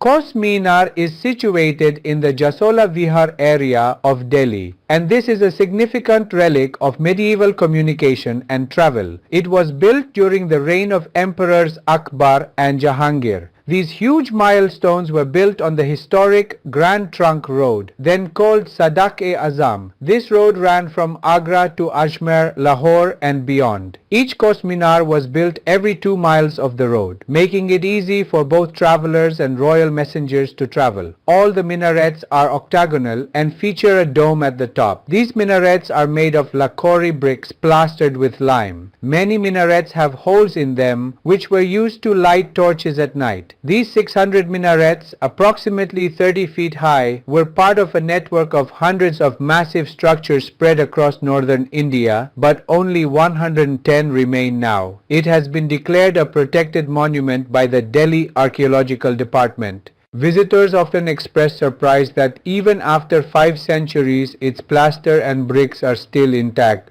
Qos Minar is situated in the Jasola Vihar area of Delhi, and this is a significant relic of medieval communication and travel. It was built during the reign of emperors Akbar and Jahangir. These huge milestones were built on the historic Grand Trunk Road, then called Sadak-e-Azam. This road ran from Agra to Ajmer, Lahore and beyond. Each Qos Minar was built every 2 miles of the road, making it easy for both travelers and royal messengers to travel. All the minarets are octagonal and feature a dome at the top. These minarets are made of Lakori bricks plastered with lime. Many minarets have holes in them which were used to light torches at night. These 600 minarets, approximately 30 feet high, were part of a network of hundreds of massive structures spread across northern India, but only 110 remain now. It has been declared a protected monument by the Delhi Archaeological Department. Visitors often express surprise that even after 5 centuries, its plaster and bricks are still intact.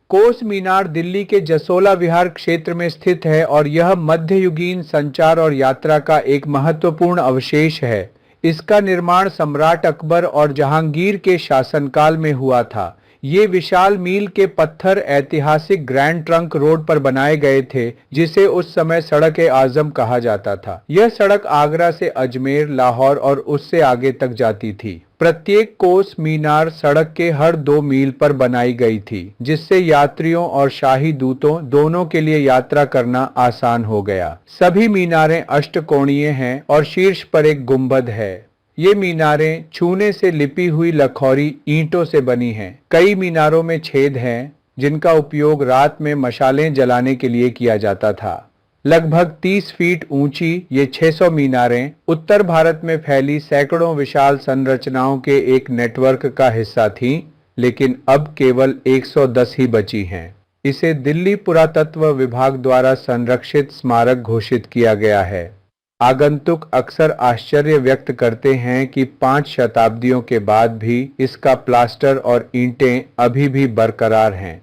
कोस मीनार दिल्ली के जसोला विहार क्षेत्र में स्थित है और यह मध्ययुगीन संचार और यात्रा का एक महत्वपूर्ण अवशेष है। इसका निर्माण सम्राट अकबर और जहांगीर के शासनकाल में हुआ था। ये विशाल मील के पत्थर ऐतिहासिक ग्रैंड ट्रंक रोड पर बनाए गए थे, जिसे उस समय सड़क-ए-आजम कहा जाता था। यह सड़क आगरा से अजमेर, लाहौर और उससे आगे तक जाती थी। प्रत्येक कोस मीनार सड़क के हर 2 मील पर बनाई गई थी, जिससे यात्रियों और शाही दूतों दोनों के लिए यात्रा करना आसान हो गया। सभी मीनारें अष्टकोणीय हैं और शीर्ष पर एक गुंबद है। ये मीनारें छूने से लिपी हुई लखौरी ईंटों से बनी हैं। कई मीनारों में छेद हैं, जिनका उपयोग रात में मशालें जलाने के लिए किया जाता था। लगभग 30 फीट ऊंची ये 600 मीनारें उत्तर भारत में फैली सैकड़ों विशाल संरचनाओं के एक नेटवर्क का हिस्सा थीं, लेकिन अब केवल 110 ही बची हैं। इसे दिल्ली पुरातत्व विभाग द्वारा संरक्षित स्मारक घोषित किया गया है। आगंतुक अक्सर आश्चर्य व्यक्त करते हैं कि 5 शताब्दियों के बाद भी इसका प्लास्टर और ईंटें अभी भी बरकरार हैं।